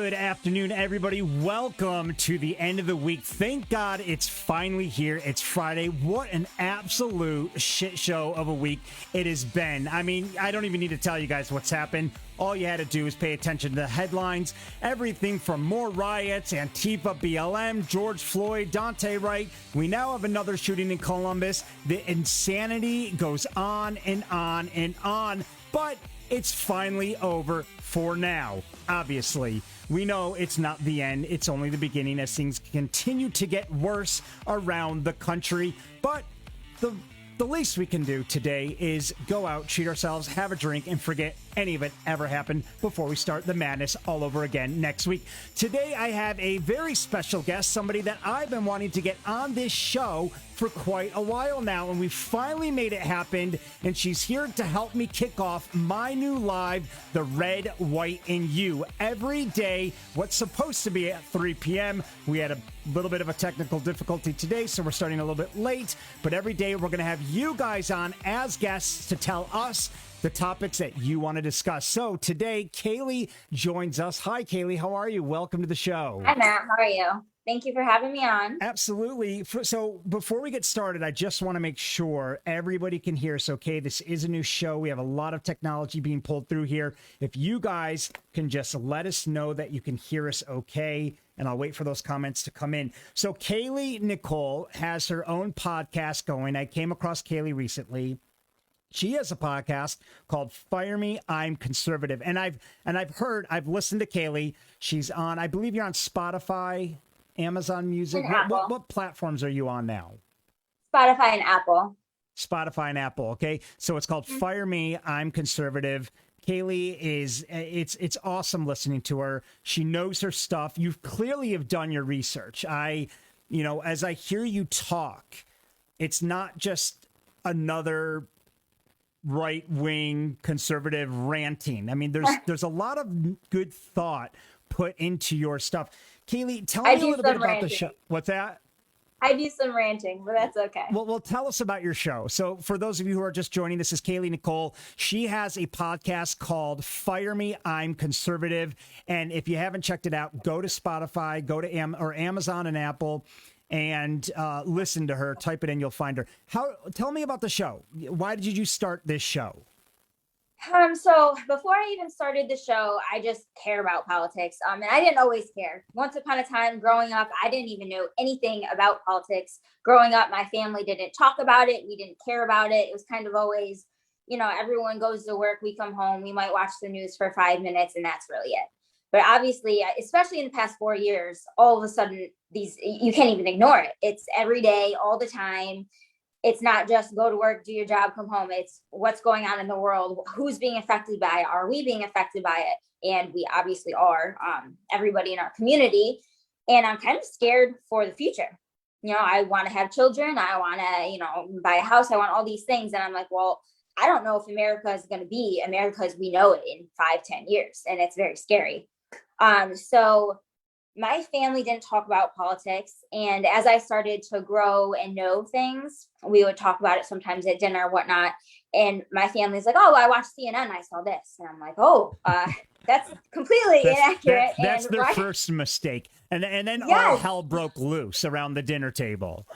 Good afternoon, everybody. Welcome to the end of the week. Thank God it's finally here. It's Friday. What an absolute shit show of a week it has been. I mean, I don't even need to tell you guys what's happened. All you had to do is pay attention to the headlines. Everything from more riots, Antifa, BLM, George Floyd, Dante Wright. We now have another shooting in Columbus. The insanity goes on and on and on. But it's finally over for now, obviously. We know it's not the end. It's only the beginning as things continue to get worse around the country. But the least we can do today is go out, treat ourselves, have a drink, and forget any of it ever happened before we start the madness all over again next week. Today, I have a very special guest, somebody that I've been wanting to get on this show for quite a while now, and we finally made it happen, and she's here to help me kick off my new live, The Red, White, and You. Every day, what's supposed to be at 3 p.m., we had a little bit of a technical difficulty today, so we're starting a little bit late, but every day we're going to have you guys on as guests to tell us the topics that you want to discuss. So today, Kaylee joins us. Hi, Kaylee. How are you? Welcome to the show. Hi, Matt. How are you? Thank you for having me on. Absolutely. So before we get started, I just want to make sure everybody can hear us okay. This is a new show. We have a lot of technology being pulled through here. If you guys can just let us know that you can hear us okay, and I'll wait for those comments to come in. So Kaylee Nicole has her own podcast going. I came across Kaylee recently. She has a podcast called Fire Me, I'm Conservative. And I've listened to Kaylee. She's on, I believe you're on Spotify, Amazon Music. What platforms are you on now? Spotify and Apple. Spotify and Apple. Okay. So it's called Fire Me, I'm Conservative. Kaylee it's awesome listening to her. She knows her stuff. You clearly have done your research. As I hear you talk, it's not just another right-wing conservative ranting. I mean, there's a lot of good thought put into your stuff. Kaylee, tell me a little bit about the show. What's that? I do some ranting, but that's okay. Well, tell us about your show. So for those of you who are just joining, this is Kaylee Nicole. She has a podcast called Fire Me, I'm Conservative. And if you haven't checked it out, go to Spotify, go to Amazon and Apple, and listen to her. Type it in, you'll find her. Tell me about the show. Why did you start this show? So before I even started the show, I just care about politics. And I didn't always care. Once upon a time, growing up, I didn't even know anything about politics. Growing up, my family didn't talk about it. We didn't care about it. It was kind of always, everyone goes to work, we come home, we might watch the news for 5 minutes, and that's really it. But obviously, especially in the past 4 years, all of a sudden, you can't even ignore it. It's every day, all the time. It's not just go to work, do your job, come home. It's what's going on in the world. Who's being affected by it? Are we being affected by it? And we obviously are, everybody in our community. And I'm kind of scared for the future. I want to have children. I want to, buy a house. I want all these things. And I'm like, well, I don't know if America is going to be America as we know it in 5-10 years. And it's very scary. So my family didn't talk about politics. And as I started to grow and know things, we would talk about it sometimes at dinner or whatnot. And my family's like, oh, I watched CNN. I saw this. And I'm like, oh, that's completely inaccurate. That's their first mistake. And then all hell broke loose around the dinner table.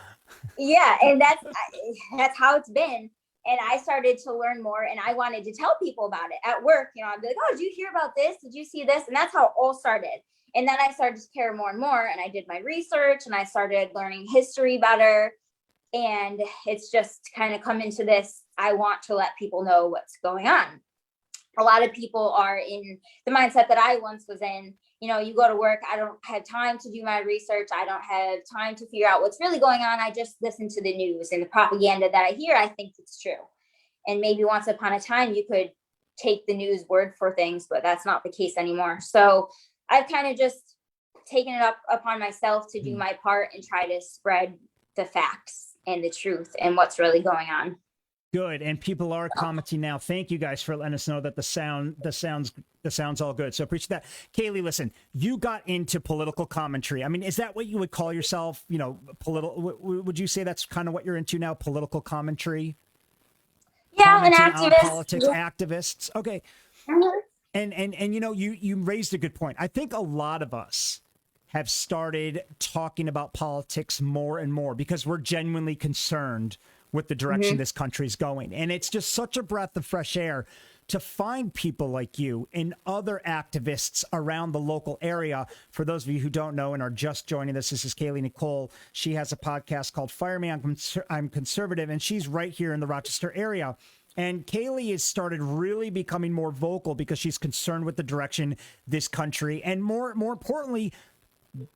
Yeah. And that's how it's been. And I started to learn more, and I wanted to tell people about it at work. I'd be like, oh, did you hear about this? Did you see this? And that's how it all started. And then I started to care more and more, and I did my research, and I started learning history better. And it's just kind of come into this, I want to let people know what's going on. A lot of people are in the mindset that I once was in. You go to work, I don't have time to do my research. I don't have time to figure out what's really going on. I just listen to the news and the propaganda that I hear. I think it's true. And maybe once upon a time, you could take the news word for things, but that's not the case anymore. So I've kind of just taken it upon myself to do my part and try to spread the facts and the truth and what's really going on. Good. And people are commenting now. Thank you guys for letting us know that the sound's all good. So appreciate that. Kaylee, listen, you got into political commentary. I mean, is that what you would call yourself? Would you say that's kind of what you're into now? Political commentary? Yeah, an activist. Politics, activists. Okay. Mm-hmm. And you raised a good point. I think a lot of us have started talking about politics more and more because we're genuinely concerned with the direction this country's going. And it's just such a breath of fresh air to find people like you and other activists around the local area. For those of you who don't know and are just joining us, this is Kaylee Nicole. She has a podcast called Fire Me, I'm Conservative, and she's right here in the Rochester area. And Kaylee has started really becoming more vocal because she's concerned with the direction this country and more importantly,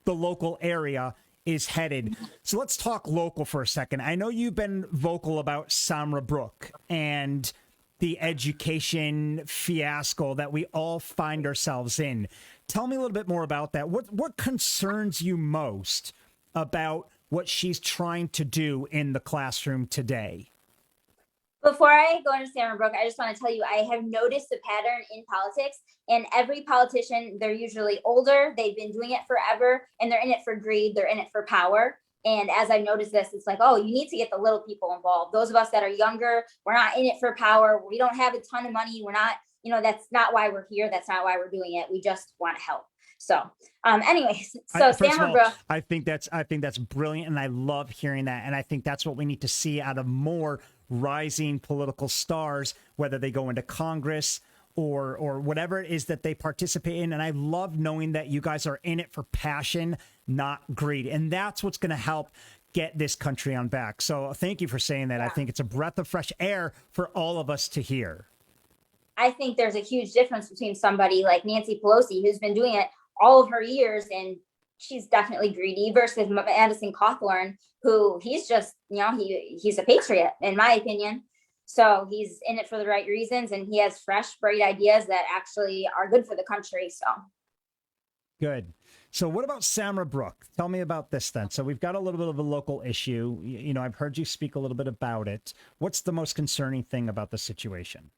the local area is headed. So let's talk local for a second. I know you've been vocal about Samra Brook and the education fiasco that we all find ourselves in. Tell me a little bit more about that. What concerns you most about what she's trying to do in the classroom today? Before I go into Sam Brook, I just want to tell you, I have noticed a pattern in politics, and every politician, they're usually older, they've been doing it forever, and they're in it for greed, they're in it for power. And as I've noticed this, it's like, oh, you need to get the little people involved. Those of us that are younger, we're not in it for power. We don't have a ton of money. We're not, that's not why we're here. That's not why we're doing it. We just want to help. So, anyways, so Sam Brook. I think that's brilliant, and I love hearing that. And I think that's what we need to see out of more rising political stars, whether they go into Congress or whatever it is that they participate in. And I love knowing that you guys are in it for passion, not greed. And that's what's going to help get this country on back. So thank you for saying that. Yeah. I think it's a breath of fresh air for all of us to hear. I think there's a huge difference between somebody like Nancy Pelosi, who's been doing it all of her years, and she's definitely greedy, versus Madison Cawthorn, who he's just, he's a patriot, in my opinion. So he's in it for the right reasons, and he has fresh, bright ideas that actually are good for the country. So good. So what about Samra Brook? Tell me about this then. So we've got a little bit of a local issue. I've heard you speak a little bit about it. What's the most concerning thing about the situation?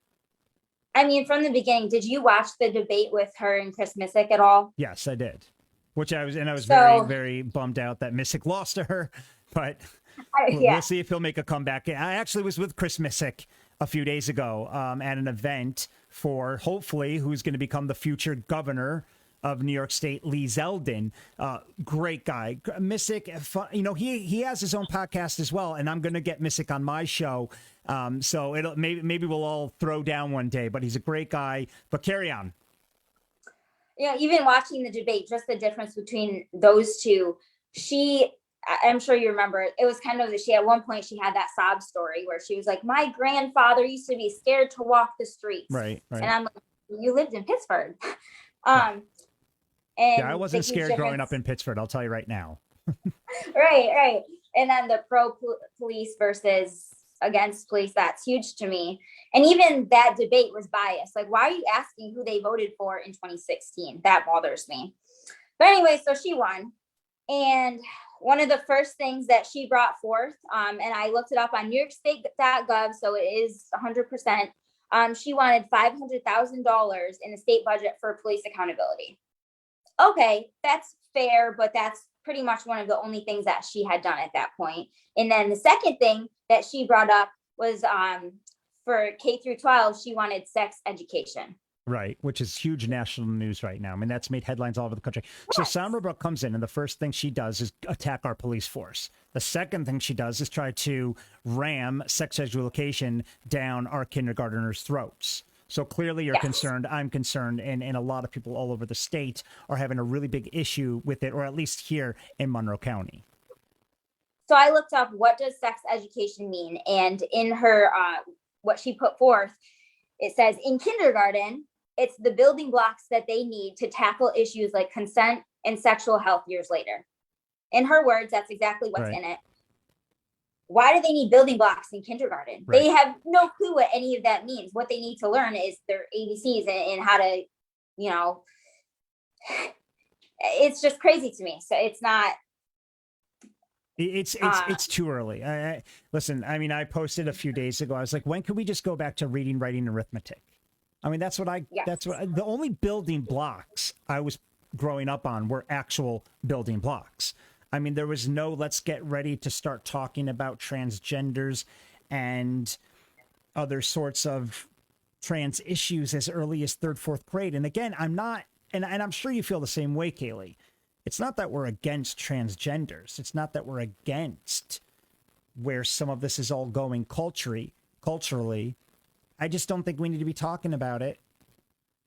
I mean, from the beginning, did you watch the debate with her and Chris Missick at all? Yes, I did. I was very, very bummed out that Missick lost to her, but we'll see if he'll make a comeback. I actually was with Chris Missick a few days ago at an event for hopefully who's going to become the future governor of New York State, Lee Zeldin. Great guy. Missick, he has his own podcast as well, and I'm going to get Missick on my show. So maybe we'll all throw down one day, but he's a great guy. But carry on. Yeah, even watching the debate, just the difference between those two. I'm sure you remember, it was kind of at one point she had that sob story where she was like, my grandfather used to be scared to walk the streets. Right. And I'm like, you lived in Pittsburgh. And I wasn't scared growing up in Pittsburgh, I'll tell you right now. Right. And then the pro-police versus against police, that's huge to me. And even that debate was biased. Like, why are you asking who they voted for in 2016? That bothers me. But anyway, so she won. And one of the first things that she brought forth, and I looked it up on NewYorkState.gov, so it is 100%. She wanted $500,000 in the state budget for police accountability. Okay, that's fair, but that's pretty much one of the only things that she had done at that point. And then the second thing that she brought up was for K through 12, she wanted sex education. Right, which is huge national news right now. I mean, that's made headlines all over the country. Yes. So Samra Brook comes in, and the first thing she does is attack our police force. The second thing she does is try to ram sex education down our kindergartners' throats. So clearly you're concerned, I'm concerned, and a lot of people all over the state are having a really big issue with it, or at least here in Monroe County. So I looked up, what does sex education mean? And in her, what she put forth, it says, in kindergarten, it's the building blocks that they need to tackle issues like consent and sexual health years later. In her words, that's exactly what's in it. Why do they need building blocks in kindergarten? Right. They have no clue what any of that means. What they need to learn is their ABCs and how to, it's just crazy to me. So it's not. It's too early. Listen, I mean, I posted a few days ago. I was like, when can we just go back to reading, writing, and arithmetic? I mean, that's what the only building blocks I was growing up on were actual building blocks. I mean, there was no, let's get ready to start talking about transgenders and other sorts of trans issues as early as third, fourth grade. And again, I'm not, and I'm sure you feel the same way, Kaylee. It's not that we're against transgenders. It's not that we're against where some of this is all going culturally. I just don't think we need to be talking about it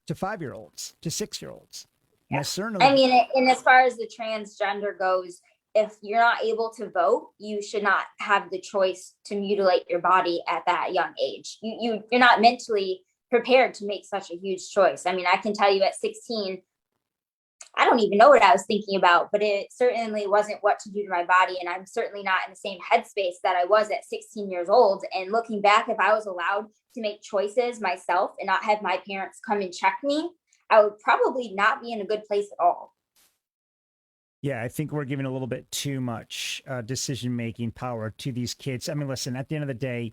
to 5-year-olds, to 6-year-olds. Yeah. Certainly. I mean, and as far as the transgender goes, if you're not able to vote, you should not have the choice to mutilate your body at that young age. You're not mentally prepared to make such a huge choice. I mean, I can tell you at 16, I don't even know what I was thinking about, but it certainly wasn't what to do to my body. And I'm certainly not in the same headspace that I was at 16 years old. And looking back, if I was allowed to make choices myself and not have my parents come and check me, I would probably not be in a good place at all. Yeah, I think we're giving a little bit too much decision-making power to these kids. I mean, listen, at the end of the day,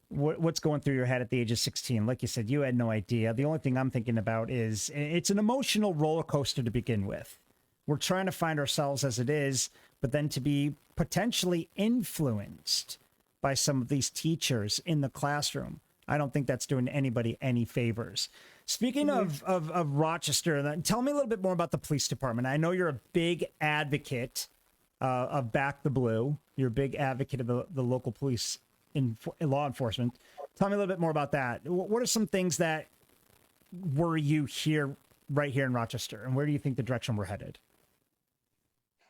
what's going through your head at the age of 16? Like you said, you had no idea. The only thing I'm thinking about is it's an emotional roller coaster to begin with. We're trying to find ourselves as it is, but then to be potentially influenced by some of these teachers in the classroom, I don't think that's doing anybody any favors. Speaking of Rochester, tell me a little bit more about the police department. I know you're a big advocate of Back the Blue. You're a big advocate of the local police in law enforcement. Tell me a little bit more about that. What are some things that worry you right here in Rochester, and where do you think the direction we're headed?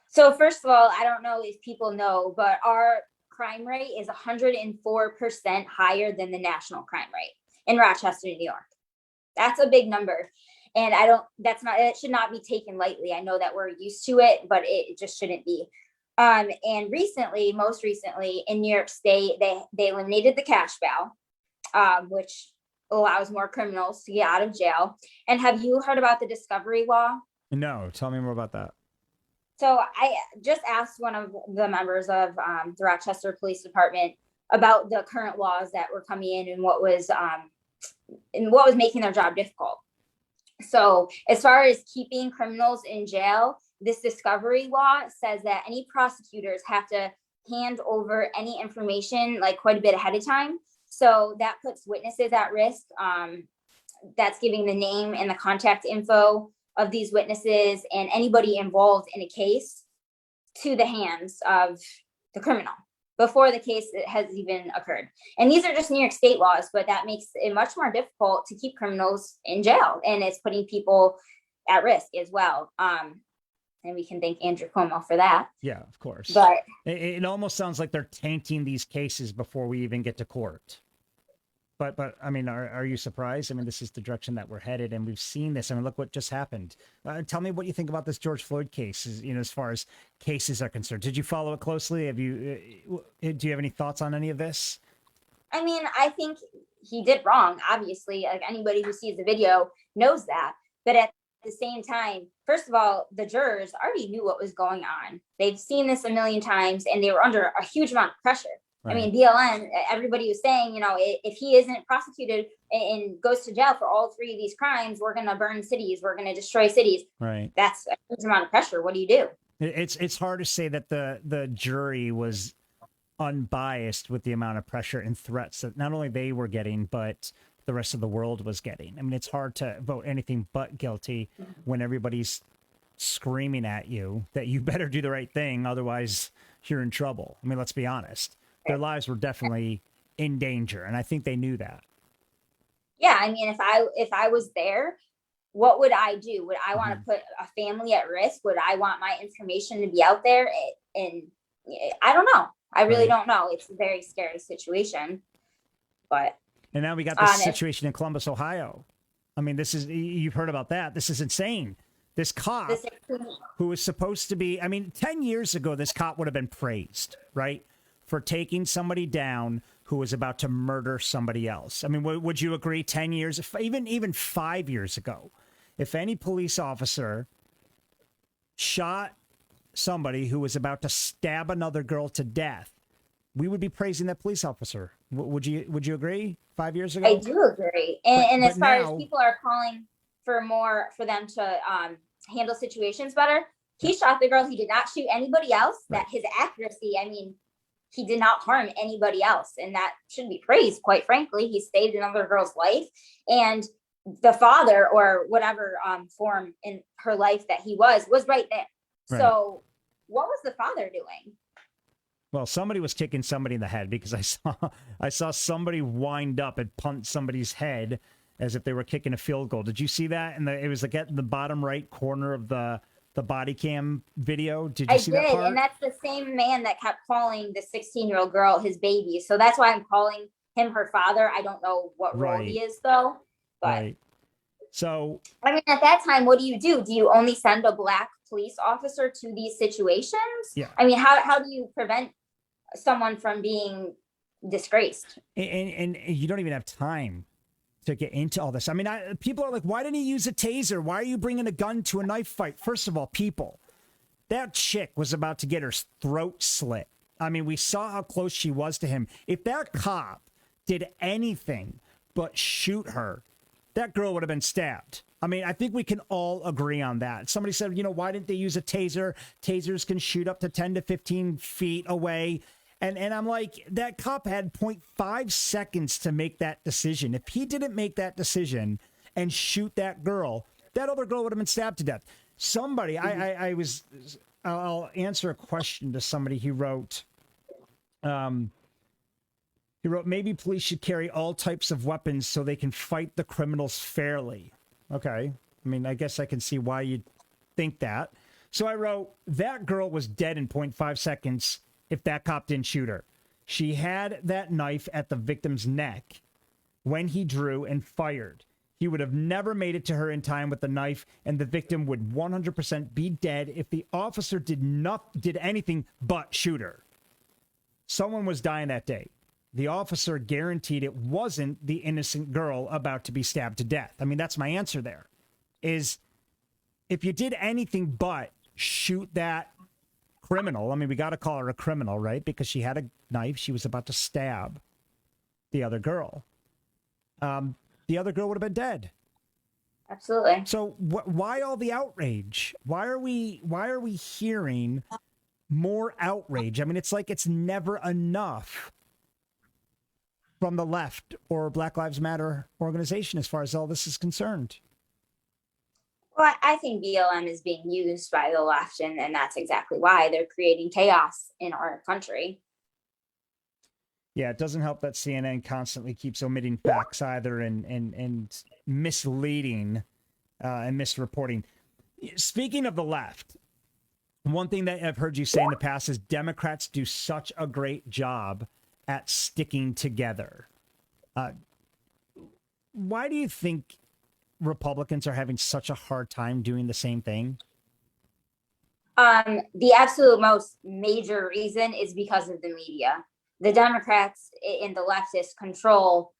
So first of all, I don't know if people know, but our crime rate is 104% higher than the national crime rate in Rochester, New York. That's a big number. And it should not be taken lightly. I know that we're used to it, but it just shouldn't be. And most recently in New York State, they eliminated the cash bail, which allows more criminals to get out of jail. And have you heard about the discovery law? No, tell me more about that. So I just asked one of the members of the Rochester Police Department about the current laws that were coming in and what was making their job difficult. So as far as keeping criminals in jail, this discovery law says that any prosecutors have to hand over any information like quite a bit ahead of time. So that puts witnesses at risk. That's giving the name and the contact info of these witnesses and anybody involved in a case to the hands of the criminal before the case has even occurred. And these are just New York State laws, but that makes it much more difficult to keep criminals in jail, and it's putting people at risk as well. And we can thank Andrew Cuomo for that. Yeah, of course. But it almost sounds like they're tainting these cases before we even get to court. But I mean, are you surprised? I mean, this is the direction that we're headed, and we've seen this. I mean, look what just happened. Tell me what you think about this George Floyd case, as far as cases are concerned. Did you follow it closely? Do you have any thoughts on any of this? I mean, I think he did wrong. Obviously, like anybody who sees the video knows that. But at the same time, first of all, the jurors already knew what was going on. They've seen this a million times, and they were under a huge amount of pressure. Right. I mean, BLM, everybody was saying, if he isn't prosecuted and goes to jail for all three of these crimes, we're going to burn cities. We're going to destroy cities. Right. That's a huge amount of pressure. What do you do? It's hard to say that the jury was unbiased with the amount of pressure and threats that not only they were getting, but the rest of the world was getting. I mean, it's hard to vote anything but guilty when everybody's screaming at you that you better do the right thing. Otherwise, you're in trouble. I mean, let's be honest. Their lives were definitely in danger, and I think they knew that. Yeah, I mean, if I was there, what would I do? Would I want to put a family at risk? Would I want my information to be out there? And I don't know. I really don't know. It's a very scary situation. And now we got this situation in Columbus, Ohio. I mean, you've heard about that. This is insane. This cop who was supposed to be, 10 years ago, this cop would have been praised, right? For taking somebody down who was about to murder somebody else. I mean, would you agree 10 years, even 5 years ago, if any police officer shot somebody who was about to stab another girl to death, we would be praising that police officer. Would you agree 5 years ago? I do agree. And as far as people are calling for them to handle situations better, he shot the girl. He did not shoot anybody else. That his accuracy, he did not harm anybody else. And that should be praised, quite frankly. He saved another girl's life. And the father, or whatever form in her life that he was right there. Right. So what was the father doing? Well, somebody was kicking somebody in the head, because I saw somebody wind up and punt somebody's head as if they were kicking a field goal. Did you see that? And it was like at the bottom right corner of the body cam video. Did you see that part? And that's the same man that kept calling the 16-year-old girl his baby. So that's why I'm calling him her father. I don't know what role he is, though. But right. So I mean, at that time, what do? Do you only send a black police officer to these situations? Yeah. I mean, how do you prevent someone from being disgraced? And you don't even have time to get into all this. I mean, people are like, why didn't he use a taser? Why are you bringing a gun to a knife fight? First of all, people, that chick was about to get her throat slit. I mean, we saw how close she was to him. If that cop did anything but shoot her, that girl would have been stabbed. I mean, I think we can all agree on that. Somebody said, why didn't they use a taser? Tasers can shoot up to 10 to 15 feet away. And I'm like, that cop had 0.5 seconds to make that decision. If he didn't make that decision and shoot that girl, that other girl would have been stabbed to death. Somebody, I'll answer a question to somebody. He wrote, maybe police should carry all types of weapons so they can fight the criminals fairly. Okay. I mean, I guess I can see why you'd think that. So I wrote, that girl was dead in 0.5 seconds if that cop didn't shoot her. She had that knife at the victim's neck when he drew and fired. He would have never made it to her in time with the knife, and the victim would 100% be dead if the officer did anything but shoot her. Someone was dying that day. The officer guaranteed it wasn't the innocent girl about to be stabbed to death. I mean, that's my answer there, is if you did anything but shoot that criminal, I mean, we got to call her a criminal, right? Because she had a knife. She was about to stab the other girl. The other girl would have been dead. Absolutely. So why all the outrage? Why are we hearing more outrage? I mean, it's like it's never enough from the left or Black Lives Matter organization as far as all this is concerned. Well, I think BLM is being used by the left, and that's exactly why they're creating chaos in our country. Yeah, it doesn't help that CNN constantly keeps omitting facts either, and misleading and misreporting. Speaking of the left, one thing that I've heard you say in the past is Democrats do such a great job at sticking together. Why do you think Republicans are having such a hard time doing the same thing? The absolute most major reason is because of the media. The Democrats and the leftists control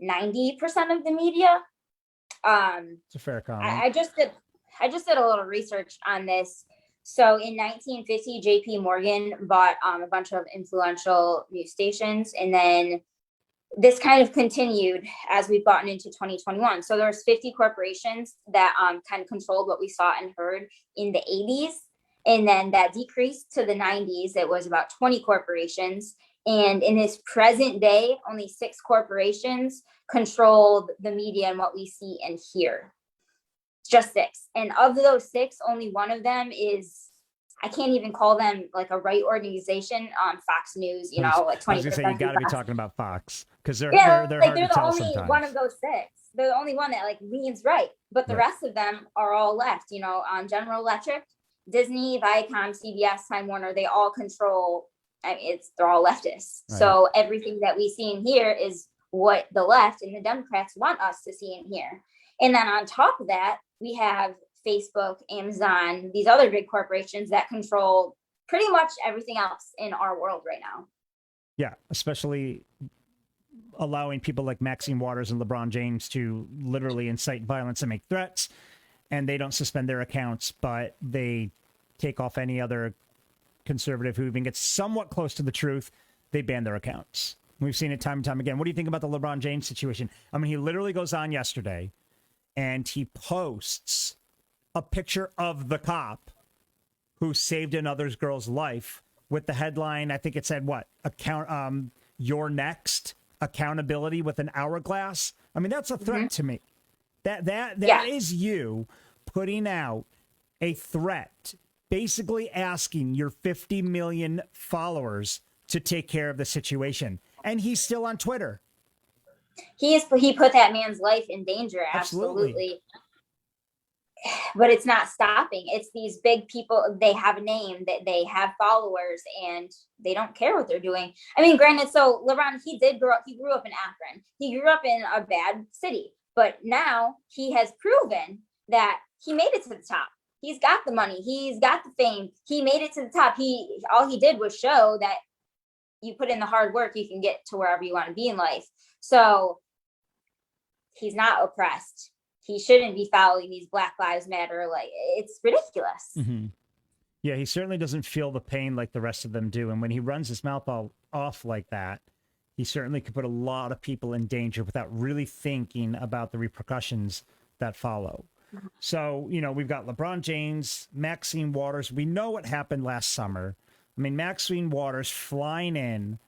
90% of the media. It's a fair comment. I just did a little research on this. So in 1950, J.P. Morgan bought a bunch of influential news stations, and then this kind of continued as we've gotten into 2021. So there's 50 corporations that kind of controlled what we saw and heard in the 80s. And then that decreased to the 90s. It was about 20 corporations. And in this present day, only 6 corporations control the media and what we see and hear. Just 6. And of those 6, only one of them is, I can't even call them like a right organization on Fox News, like 20%. I was gonna say, you got to be talking about Fox, because they're hard they're to tell the only sometimes. One of those 6. They're the only one that like leans right, but the rest of them are all left. On General Electric, Disney, Viacom, CBS, Time Warner, they all control. I mean, they're all leftists. Right. So everything that we see and hear is what the left and the Democrats want us to see and hear. And then on top of that, we have Facebook, Amazon, these other big corporations that control pretty much everything else in our world right now. Yeah, especially allowing people like Maxine Waters and LeBron James to literally incite violence and make threats. And they don't suspend their accounts, but they take off any other conservative who even gets somewhat close to the truth. They ban their accounts. We've seen it time and time again. What do you think about the LeBron James situation? I mean, he literally goes on yesterday and he posts a picture of the cop who saved another girl's life with the headline. I think it said what your next accountability with an hourglass. I mean, that's a threat to me. That is you putting out a threat, basically asking your 50 million followers to take care of the situation. And he's still on Twitter. He put that man's life in danger. Absolutely. But it's not stopping. It's these big people. They have a name, that they have followers, and they don't care what they're doing. I mean, granted, so LeBron, he grew up in Akron. He grew up in a bad city, but now he has proven that he made it to the top. He's got the money. He's got the fame. He made it to the top. All he did was show that you put in the hard work, you can get to wherever you want to be in life. So he's not oppressed. He shouldn't be following these Black Lives Matter. Like, it's ridiculous. Mm-hmm. Yeah, he certainly doesn't feel the pain like the rest of them do. And when he runs his mouth off like that, he certainly could put a lot of people in danger without really thinking about the repercussions that follow. So, we've got LeBron James, Maxine Waters. We know what happened last summer. I mean, Maxine Waters flying in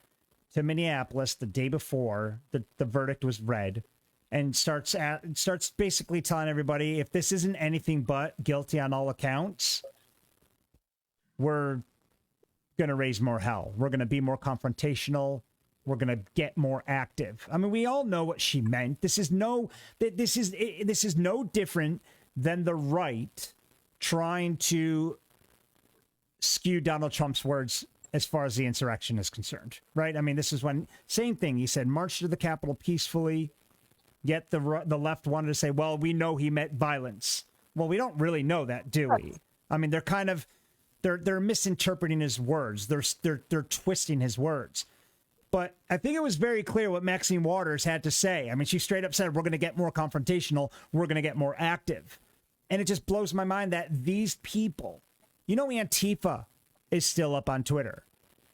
to Minneapolis the day before the verdict was read, and starts basically telling everybody, if this isn't anything but guilty on all accounts, we're going to raise more hell. We're going to be more confrontational. We're going to get more active. I mean, we all know what she meant. This is no different than the right trying to skew Donald Trump's words as far as the insurrection is concerned, right? I mean, this is when, same thing. He said, march to the Capitol peacefully. Yet the left wanted to say, well, we know he meant violence. Well, we don't really know that, do we? I mean, they're misinterpreting his words. They're twisting his words. But I think it was very clear what Maxine Waters had to say. I mean, she straight up said, we're going to get more confrontational. We're going to get more active. And it just blows my mind that these people, Antifa is still up on Twitter.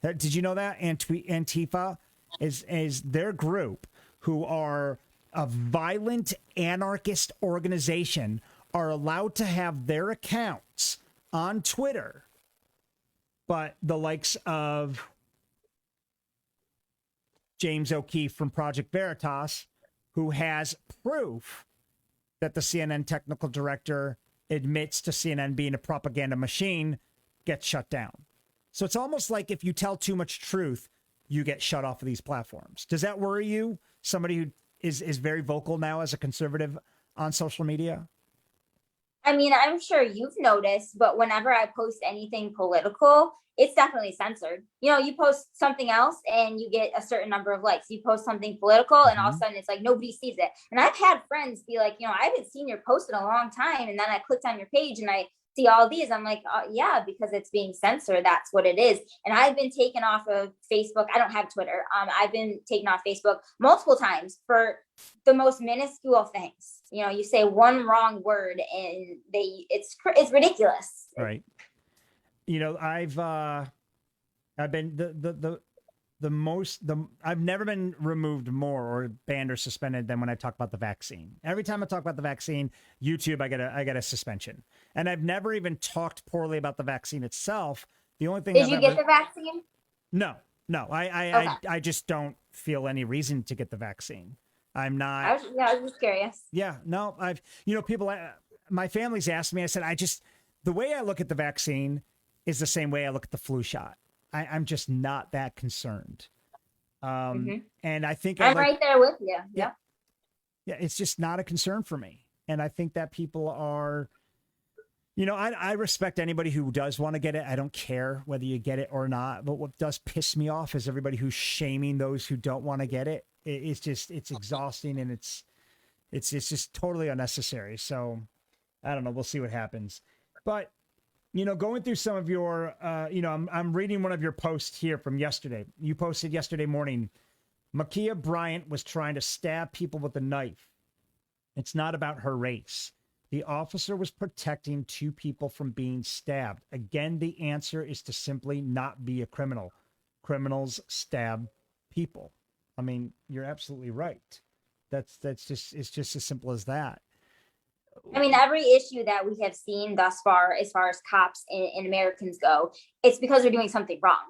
Did you know that? Antifa is their group, who are a violent anarchist organization, are allowed to have their accounts on Twitter. But the likes of James O'Keefe from Project Veritas, who has proof that the CNN technical director admits to CNN being a propaganda machine, gets shut down. So it's almost like if you tell too much truth, you get shut off of these platforms. Does that worry you? Somebody who is very vocal now as a conservative on social media? I mean, I'm sure you've noticed, but whenever I post anything political, it's definitely censored. You post something else and you get a certain number of likes. You post something political and all of a sudden it's like nobody sees it. And I've had friends be like, I haven't seen your post in a long time. And then I clicked on your page and I see all these. I'm like, yeah, because it's being censored. That's what it is. And I've been taken off of Facebook. I don't have Twitter. I've been taken off Facebook multiple times for the most minuscule things. You say one wrong word and it's ridiculous. Right. I've been I've never been removed more or banned or suspended than when I talk about the vaccine. Every time I talk about the vaccine, YouTube, I get a suspension. And I've never even talked poorly about the vaccine itself. The only thing Did you get the vaccine? No. I just don't feel any reason to get the vaccine. I'm not. I was just curious. Yeah, no, my family's asked me, I said, the way I look at the vaccine is the same way I look at the flu shot. I'm just not that concerned. And I think I'm right there with you. Yeah. Yeah. It's just not a concern for me. And I think that people are, I respect anybody who does want to get it. I don't care whether you get it or not. But what does piss me off is everybody who's shaming those who don't want to get it. It's exhausting and it's just totally unnecessary. So I don't know. We'll see what happens. But, going through some of your, I'm reading one of your posts here from yesterday. You posted yesterday morning, Ma'Khia Bryant was trying to stab people with a knife. It's not about her race. The officer was protecting two people from being stabbed. Again, the answer is to simply not be a criminal. Criminals stab people. I mean, you're absolutely right. It's just as simple as that. I mean, every issue that we have seen thus far, as far as cops and Americans go, it's because they're doing something wrong.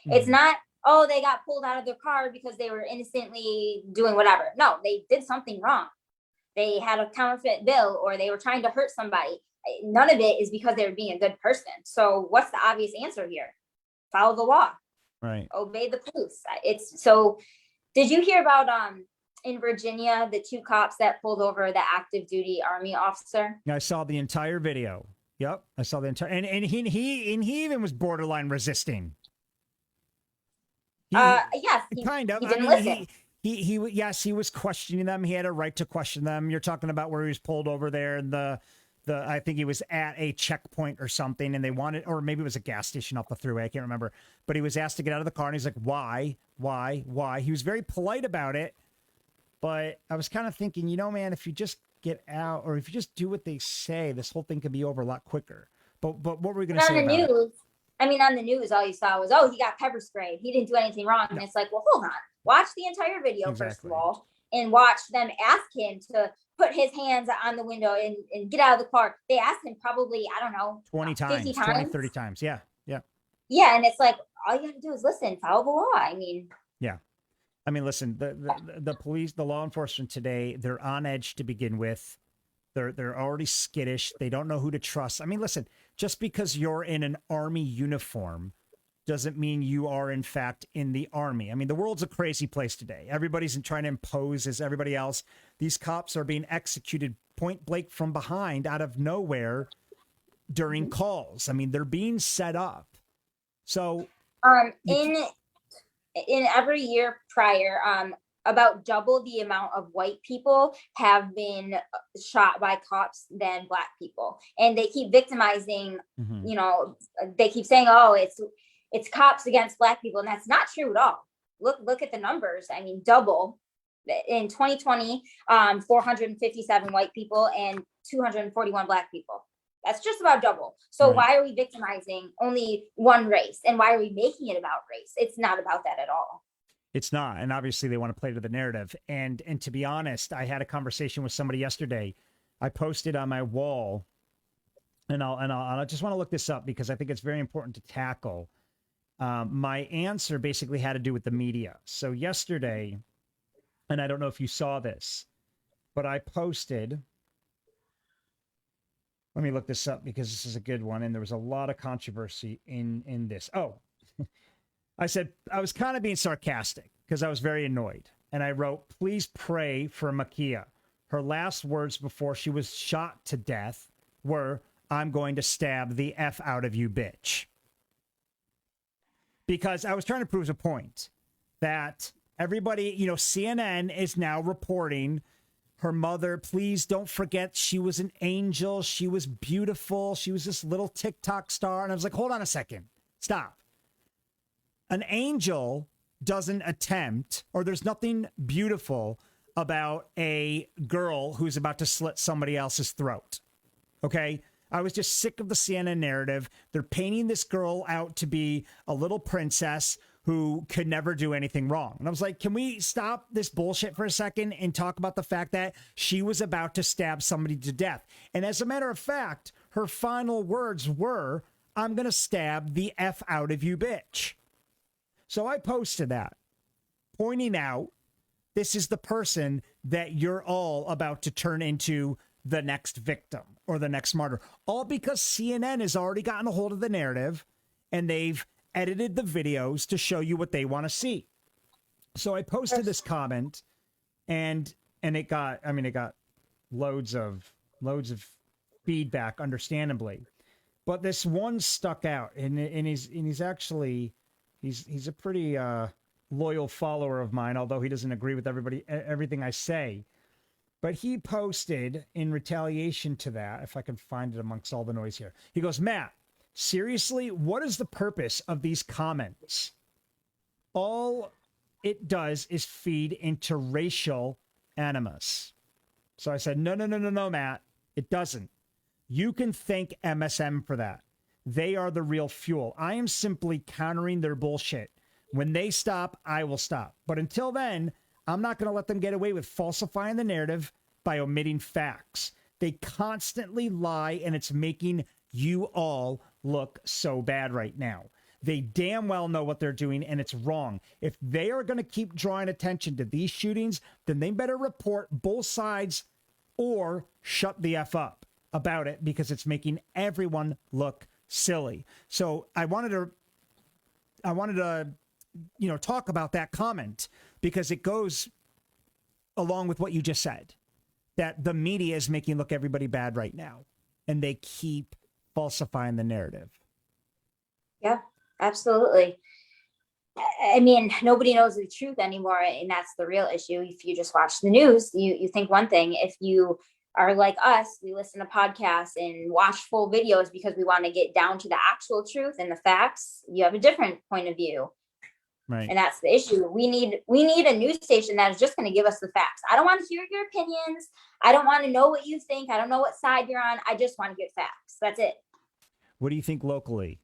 It's not, oh, they got pulled out of their car because they were innocently doing whatever. No, they did something wrong. They had a counterfeit bill or they were trying to hurt somebody. None of it is because they were being a good person. So what's the obvious answer here? Follow the law. Right. Obey the police. It's so. Did you hear about in Virginia the 2 cops that pulled over the active duty Army officer? I saw the entire video. Yep, I saw the entire, and he even was borderline resisting. Yes, kind of. He didn't listen. Yes, he was questioning them. He had a right to question them. You're talking about where he was pulled over there, and I think he was at a checkpoint or something, and they wanted, or maybe it was a gas station off the thruway. I can't remember, but he was asked to get out of the car, and he's like, "Why? He was very polite about it, but I was kind of thinking, man, if you just get out, or if you just do what they say, this whole thing could be over a lot quicker. But what were we going to say about it? On the news, all you saw was, oh, he got pepper sprayed. He didn't do anything wrong. And it's like, well, hold on. Watch the entire video, first of all, and watch them ask him to put his hands on the window and get out of the car. They asked him probably, I don't know, 20 times, 20, 30 times. Yeah. Yeah, and it's like, all you have to do is listen, follow the law. I mean, yeah. I mean, listen, the police, the law enforcement today, they're on edge to begin with. They're already skittish. They don't know who to trust. I mean, listen, just because you're in an Army uniform doesn't mean you are, in fact, in the Army. I mean, the world's a crazy place today. Everybody's trying to impose as everybody else. These cops are being executed point blank from behind out of nowhere during calls. I mean, they're being set up. So in every year prior, about double the amount of white people have been shot by cops than black people. And they keep victimizing, they keep saying, oh, it's cops against black people. And that's not true at all. Look at the numbers. I mean, double. In 2020, 457 white people and 241 black people. That's just about double. So Why are we victimizing only one race? And why are we making it about race? It's not about that at all. It's not. And obviously they want to play to the narrative. And to be honest, I had a conversation with somebody yesterday. I posted on my wall, and I just want to look this up because I think it's very important to tackle. My answer basically had to do with the media. So yesterday, and I don't know if you saw this, but I posted, let me look this up because this is a good one. And there was a lot of controversy in this. Oh, I said, I was kind of being sarcastic because I was very annoyed. And I wrote, please pray for Makia. Her last words before she was shot to death were, I'm going to stab the F out of you, bitch. Because I was trying to prove a point that everybody, CNN is now reporting her mother. Please don't forget she was an angel. She was beautiful. She was this little TikTok star. And I was like, hold on a second. Stop. An angel doesn't attempt, or there's nothing beautiful about a girl who's about to slit somebody else's throat. Okay? I was just sick of the CNN narrative. They're painting this girl out to be a little princess who could never do anything wrong. And I was like, can we stop this bullshit for a second and talk about the fact that she was about to stab somebody to death? And as a matter of fact, her final words were, I'm going to stab the F out of you, bitch. So I posted that, pointing out this is the person that you're all about to turn into the next victim or the next martyr, all because CNN has already gotten a hold of the narrative and they've edited the videos to show you what they want to see. So I posted this comment and it got loads of feedback, understandably, but this one stuck out and he's actually, he's a pretty loyal follower of mine, although he doesn't agree with everything I say. But he posted in retaliation to that, if I can find it amongst all the noise here. He goes, Matt, seriously, what is the purpose of these comments? All it does is feed into racial animus. So I said, no, Matt, it doesn't. You can thank MSM for that. They are the real fuel. I am simply countering their bullshit. When they stop, I will stop. But until then, I'm not going to let them get away with falsifying the narrative by omitting facts. They constantly lie, and it's making you all look so bad right now. They damn well know what they're doing, and it's wrong. If they are going to keep drawing attention to these shootings, then they better report both sides or shut the F up about it, because it's making everyone look silly. So I wanted to talk about that comment, because it goes along with what you just said, that the media is making look everybody bad right now, and they keep falsifying the narrative. Yeah, absolutely. I mean, nobody knows the truth anymore, and that's the real issue. If you just watch the news, you think one thing. If you are like us, we listen to podcasts and watch full videos because we want to get down to the actual truth and the facts. You have a different point of view. Right. And that's the issue. We need a news station that is just going to give us the facts. I don't want to hear your opinions. I don't want to know what you think. I don't know what side you're on. I just want to get facts. That's it. What do you think locally?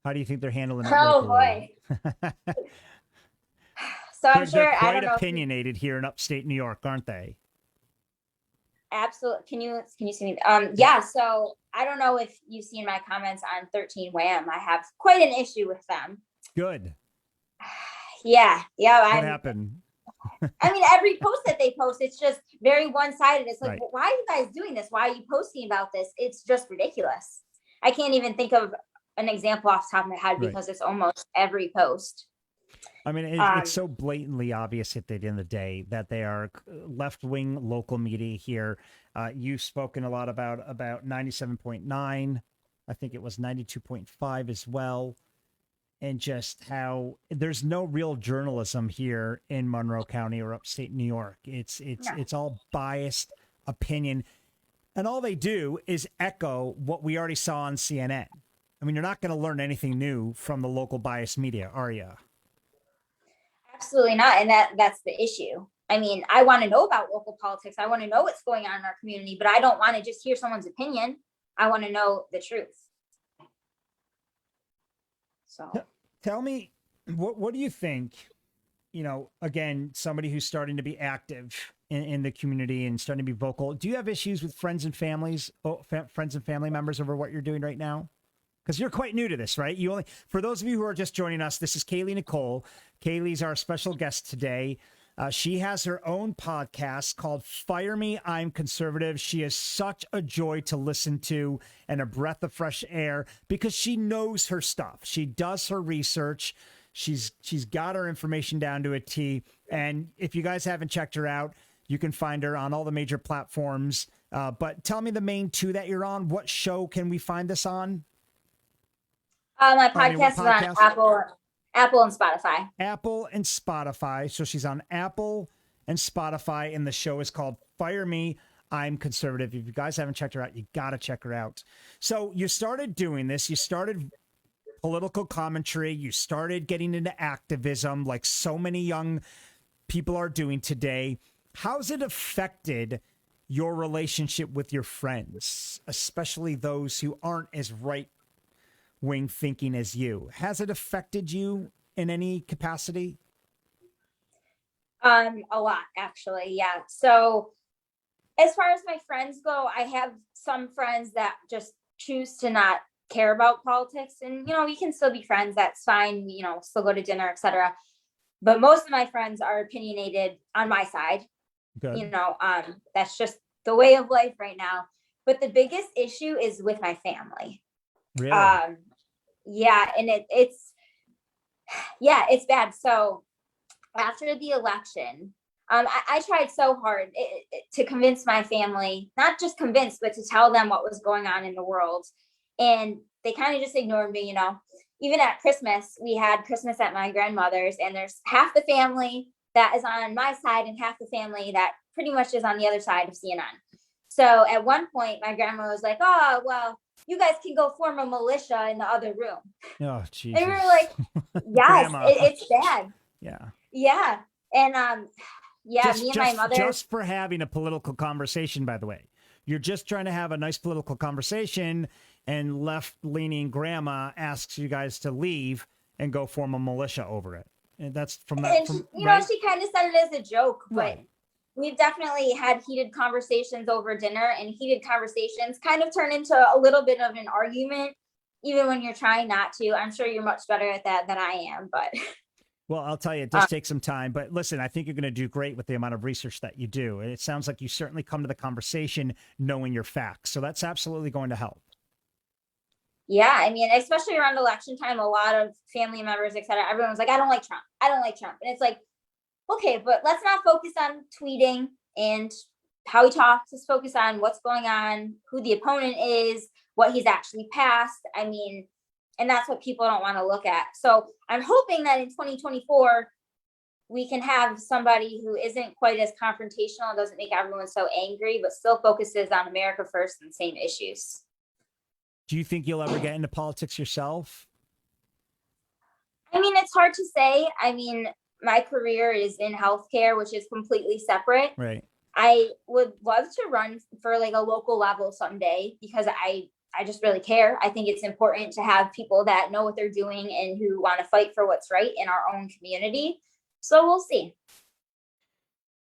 How do you think they're handling it locally? Boy. So I'm sure, they're quite I don't know. Opinionated here in upstate New York, aren't they? Absolutely. Can you see me? Yeah. So I don't know if you've seen my comments on 13 Wham. I have quite an issue with them. Good. Yeah. What happened? I mean, every post that they post, it's just very one-sided. It's like, right. Well, why are you guys doing this? Why are you posting about this? It's just ridiculous. I can't even think of an example off the top of my head, because it's almost every post. I mean, it's so blatantly obvious at the end of the day that they are left-wing local media here. You've spoken a lot about 97.9. I think it was 92.5 as well. And just how there's no real journalism here in Monroe County or upstate New York. It's all biased opinion. And all they do is echo what we already saw on CNN. I mean, you're not going to learn anything new from the local biased media, are you? Absolutely not. And that's the issue. I mean, I want to know about local politics. I want to know what's going on in our community, but I don't want to just hear someone's opinion. I want to know the truth. So tell me, what do you think? Again, somebody who's starting to be active in the community and starting to be vocal. Do you have issues with friends and family members over what you're doing right now? Because you're quite new to this, right? For those of you who are just joining us, this is Kaylee Nicole. Kaylee's our special guest today. She has her own podcast called Fire Me, I'm Conservative. She is such a joy to listen to and a breath of fresh air because she knows her stuff. She does her research. She's got her information down to a T. And if you guys haven't checked her out, you can find her on all the major platforms. But tell me the main two that you're on. What show can we find this on? My podcast is on Apple and Spotify. Apple and Spotify. So she's on Apple and Spotify, and the show is called Fire Me, I'm Conservative. If you guys haven't checked her out, you got to check her out. So you started doing this. You started political commentary. You started getting into activism like so many young people are doing today. How's it affected your relationship with your friends, especially those who aren't as right-wing thinking as you? Has it affected you in any capacity? A lot, actually. Yeah. So as far as my friends go, I have some friends that just choose to not care about politics, and we can still be friends. That's fine. Still go to dinner, etc. But most of my friends are opinionated on my side. Good. That's just the way of life right now. But the biggest issue is with my family. Really? Yeah, and it's bad. So after the election, I tried so hard to convince my family, not just convince, but to tell them what was going on in the world. And they kind of just ignored me, Even at Christmas, we had Christmas at my grandmother's, and there's half the family that is on my side and half the family that pretty much is on the other side of CNN. So at one point, my grandma was like, "Oh, well, you guys can go form a militia in the other room." Oh, Jesus. And we were like, "Yes, it's bad." Yeah. Yeah. And me and my mother. Just for having a political conversation, by the way. You're just trying to have a nice political conversation, and left-leaning grandma asks you guys to leave and go form a militia over it. And that's from that. And she kind of said it as a joke, but right. We've definitely had heated conversations over dinner, and heated conversations kind of turn into a little bit of an argument. even when you're trying not to. I'm sure you're much better at that than I am, but Well, I'll tell you, it does take some time, but listen, I think you're going to do great with the amount of research that you do. And it sounds like you certainly come to the conversation knowing your facts. So that's absolutely going to help. yeah, I mean, especially around election time, a lot of family members, et cetera, everyone's like, I don't like Trump. I don't like Trump. And it's like, okay, but let's not focus on tweeting and how he talks. Let's focus on what's going on, who the opponent is, what he's actually passed. I mean, and that's what people don't want to look at. So I'm hoping that in 2024, we can have somebody who isn't quite as confrontational, doesn't make everyone so angry, but still focuses on America first and same issues. Do you think you'll ever get into politics yourself? I mean, it's hard to say. I mean, my career is in healthcare, which is completely separate. Right. I would love to run for like a local level someday because I just really care. I think it's important to have people that know what they're doing and who want to fight for what's right in our own community. So we'll see.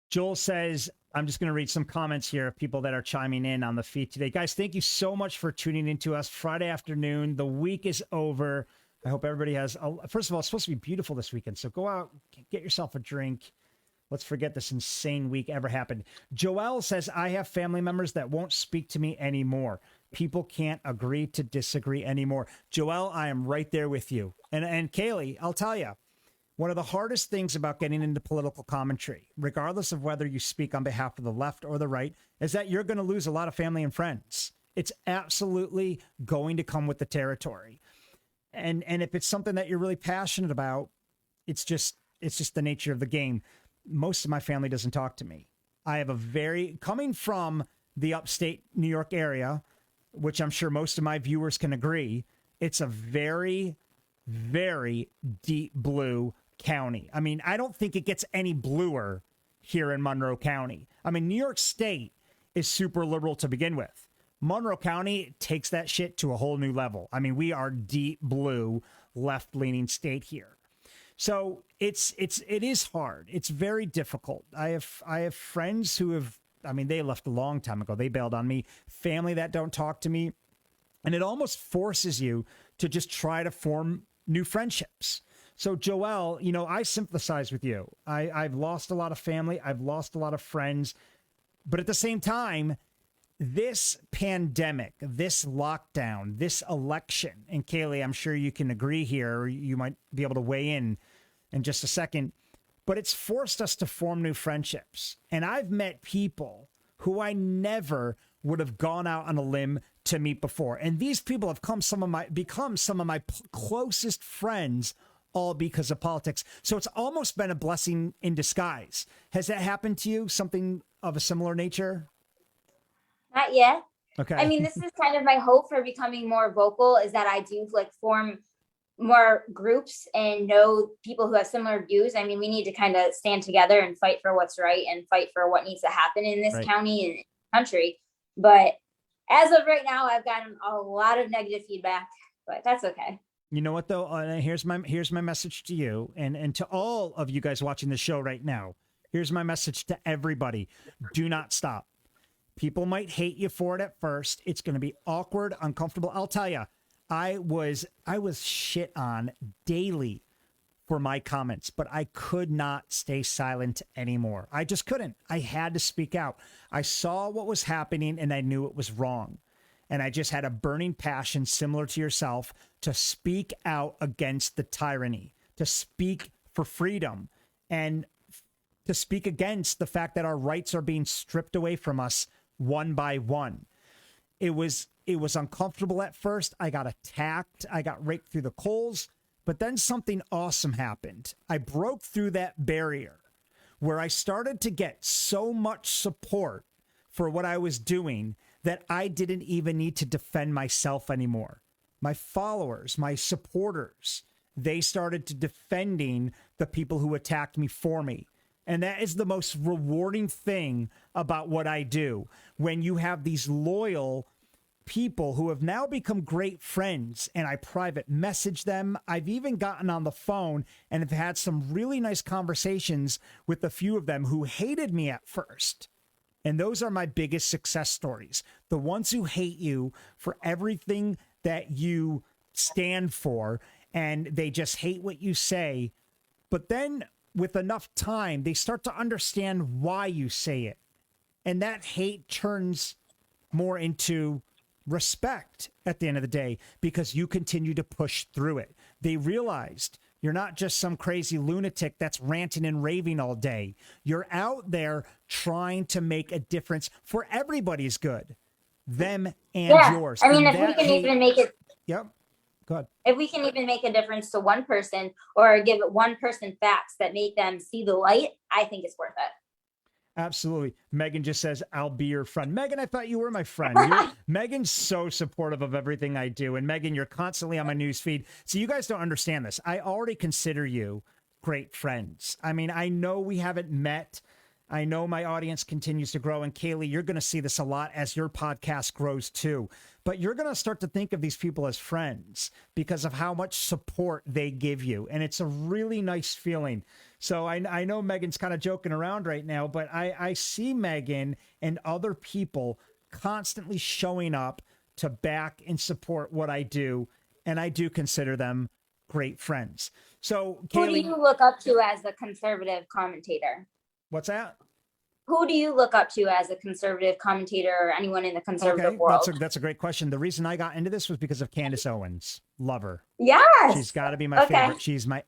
Joel says, I'm just going to read some comments here of people that are chiming in on the feed today. Guys, thank you so much for tuning into us Friday afternoon. The week is over. I hope everybody has, first of all, it's supposed to be beautiful this weekend. So go out, get yourself a drink. Let's forget this insane week ever happened. Joelle says, I have family members that won't speak to me anymore. People can't agree to disagree anymore. Joelle, I am right there with you. And Kaylee, I'll tell you, one of the hardest things about getting into political commentary, regardless of whether you speak on behalf of the left or the right, is that you're going to lose a lot of family and friends. It's absolutely going to come with the territory. And if it's something that you're really passionate about, it's just the nature of the game. Most of my family doesn't talk to me. I have coming from the upstate New York area, which I'm sure most of my viewers can agree, it's a very, very deep blue county. I mean, I don't think it gets any bluer here in Monroe County. I mean, New York State is super liberal to begin with. Monroe County takes that shit to a whole new level. I mean, we are deep blue, left-leaning state here. So it is hard. It's very difficult. I have friends who have, I mean, they left a long time ago. They bailed on me. Family that don't talk to me. And it almost forces you to just try to form new friendships. So Joelle, you know, I sympathize with you. I've lost a lot of family. I've lost a lot of friends. But at the same time, this pandemic, this lockdown, this election, and Kaylee, I'm sure you can agree here, or you might be able to weigh in just a second, but it's forced us to form new friendships. And I've met people who I never would have gone out on a limb to meet before. And these people have become some of my closest friends, all because of politics. So it's almost been a blessing in disguise. Has that happened to you? Something of a similar nature? Not yet. Okay. I mean, this is kind of my hope for becoming more vocal, is that I do like form more groups and know people who have similar views. I mean, we need to kind of stand together and fight for what's right and fight for what needs to happen in this county and country. But as of right now, I've gotten a lot of negative feedback, but that's okay. You know what though? Here's my message to you and to all of you guys watching the show right now. Here's my message to everybody. Do not stop. People might hate you for it at first. It's going to be awkward, uncomfortable. I'll tell you, I was shit on daily for my comments, but I could not stay silent anymore. I just couldn't. I had to speak out. I saw what was happening and I knew it was wrong. And I just had a burning passion similar to yourself to speak out against the tyranny, to speak for freedom, and to speak against the fact that our rights are being stripped away from us one by one. It was uncomfortable at first. I got attacked. I got raked through the coals. But then something awesome happened. I broke through that barrier where I started to get so much support for what I was doing that I didn't even need to defend myself anymore. My followers, my supporters, they started to defending the people who attacked me for me. And that is the most rewarding thing about what I do. When you have these loyal people who have now become great friends and I private message them. I've even gotten on the phone and have had some really nice conversations with a few of them who hated me at first. And those are my biggest success stories. The ones who hate you for everything that you stand for, and they just hate what you say. But then with enough time, they start to understand why you say it. And that hate turns more into respect at the end of the day because you continue to push through it. They realized you're not just some crazy lunatic that's ranting and raving all day. You're out there trying to make a difference for everybody's good, them and yours. I mean, and if we can even make it. Yep. Go ahead. If we can even make a difference to one person or give one person facts that make them see the light, I think it's worth it. Absolutely. Megan just says, I'll be your friend. Megan, I thought you were my friend. Megan's so supportive of everything I do. And Megan, you're constantly on my news feed. So you guys don't understand this. I already consider you great friends. I mean, I know we haven't met. I know my audience continues to grow. And Kaylee, you're going to see this a lot as your podcast grows too. But you're going to start to think of these people as friends because of how much support they give you. And it's a really nice feeling. So I know Megan's kind of joking around right now, but I see Megan and other people constantly showing up to back and support what I do. And I do consider them great friends. So Kaylee, who do you look up to as a conservative commentator? What's that? Who do you look up to as a conservative commentator or anyone in the conservative world? That's a great question. The reason I got into this was because of Candace Owens. Love her. Yes. She's got to be my favorite. She's my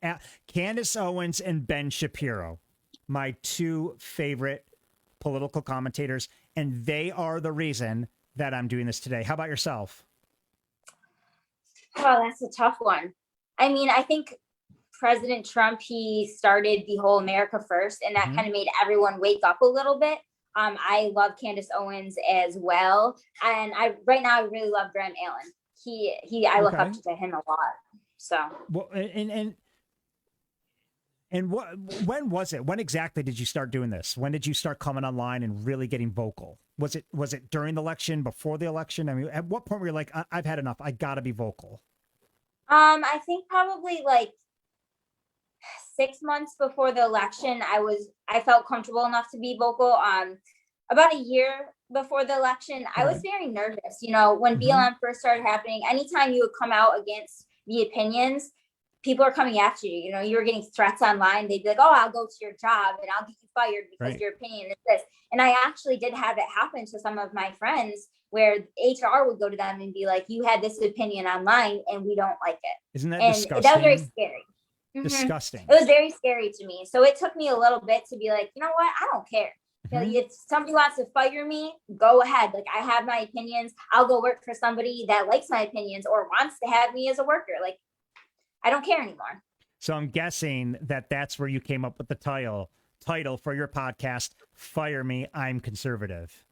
Candace Owens and Ben Shapiro, my two favorite political commentators. And they are the reason that I'm doing this today. How about yourself? Oh, that's a tough one. I mean, I think President Trump, he started the whole America First, and that kind of made everyone wake up a little bit. I love Candace Owens as well. And right now I really love Graham Allen. I look up to him a lot. So well, when was it? When exactly did you start doing this? When did you start coming online and really getting vocal? Was it during the election, before the election? I mean, at what point were you like, I've had enough, I gotta be vocal? I think probably like 6 months before the election, I felt comfortable enough to be vocal. About a year before the election, I was very nervous. You know, when BLM first started happening, anytime you would come out against the opinions, people are coming after you. You know, you were getting threats online. They'd be like, "Oh, I'll go to your job and I'll get you fired because your opinion is this." And I actually did have it happen to some of my friends where HR would go to them and be like, "You had this opinion online and we don't like it." Isn't that disgusting? That was very scary. Disgusting. It was very scary to me. So it took me a little bit to be like, you know what? I don't care. You know, if somebody wants to fire me, go ahead. Like, I have my opinions. I'll go work for somebody that likes my opinions or wants to have me as a worker. Like, I don't care anymore. So I'm guessing that that's where you came up with the title for your podcast, Fire Me, I'm Conservative.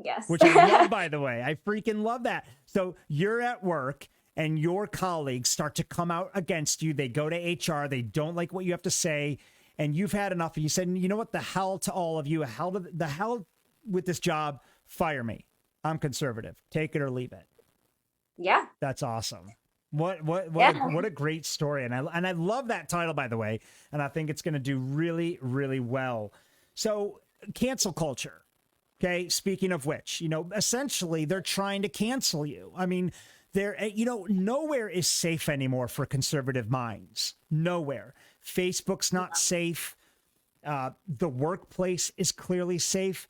Yes. Which I love, by the way. I freaking love that. So you're at work and your colleagues start to come out against you. They go to HR. They don't like what you have to say. And you've had enough. And you said, you know what? The hell to all of you. The hell with this job. Fire me. I'm conservative. Take it or leave it. Yeah. That's awesome. What a great story. And I love that title, by the way. And I think it's going to do really, really well. So cancel culture. Okay. Speaking of which, you know, essentially they're trying to cancel you. I mean, nowhere is safe anymore for conservative minds. Nowhere. Facebook's not safe. The workplace is clearly safe.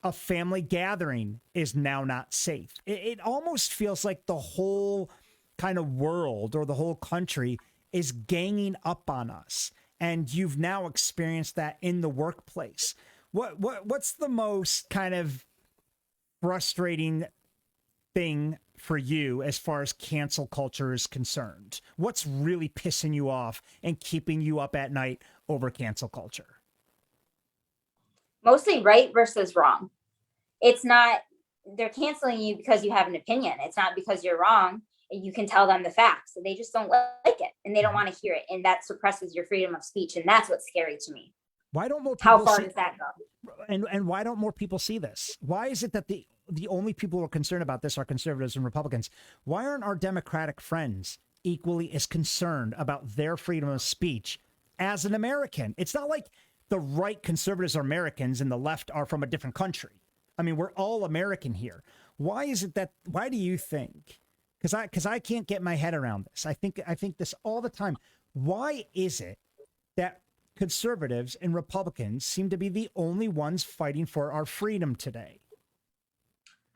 A family gathering is now not safe. It almost feels like the whole kind of world or the whole country is ganging up on us. And you've now experienced that in the workplace. What's the most kind of frustrating thing for you as far as cancel culture is concerned? What's really pissing you off and keeping you up at night over cancel culture? Mostly right versus wrong. It's not, they're canceling you because you have an opinion. It's not because you're wrong. You can tell them the facts. They just don't like it and they don't want to hear it. And that suppresses your freedom of speech. And that's what's scary to me. Why don't more people How far does that go? And why don't more people see this? Why is it that the only people who are concerned about this are conservatives and Republicans? Why aren't our Democratic friends equally as concerned about their freedom of speech as an American? It's not like the right conservatives are Americans and the left are from a different country. I mean, we're all American here. Why do you think because I can't get my head around this. I think this all the time. Why is it that conservatives and Republicans seem to be the only ones fighting for our freedom today?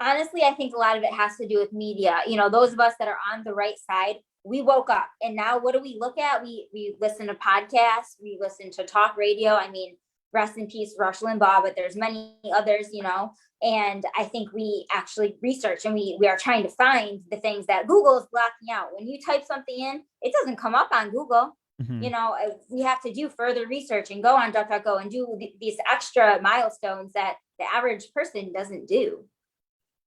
Honestly, I think a lot of it has to do with media. You know, those of us that are on the right side, we woke up, and now what do we look at? We listen to podcasts, we listen to talk radio. I mean, rest in peace, Rush Limbaugh, but there's many others, you know. And I think we actually research, and we are trying to find the things that Google is blocking out. When you type something in, it doesn't come up on Google. Mm-hmm. You know, we have to do further research and go on DuckDuckGo and do these extra milestones that the average person doesn't do.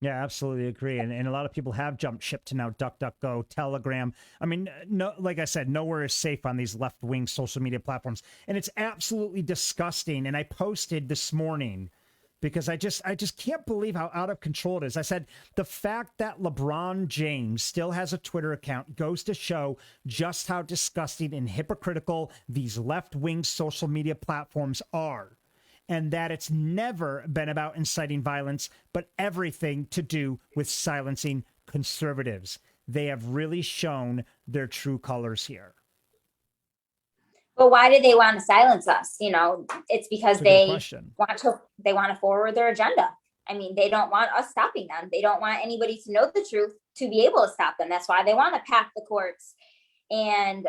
Yeah, absolutely agree. And a lot of people have jumped ship to now DuckDuckGo, Telegram. I mean, no, like I said, nowhere is safe on these left-wing social media platforms. And it's absolutely disgusting. And I posted this morning because I just can't believe how out of control it is. I said, the fact that LeBron James still has a Twitter account goes to show just how disgusting and hypocritical these left-wing social media platforms are. And that it's never been about inciting violence, but everything to do with silencing conservatives. They have really shown their true colors here. But why do they want to silence us? You know, it's because they want to forward their agenda. I mean, they don't want us stopping them. They don't want anybody to know the truth to be able to stop them. That's why they want to pack the courts. And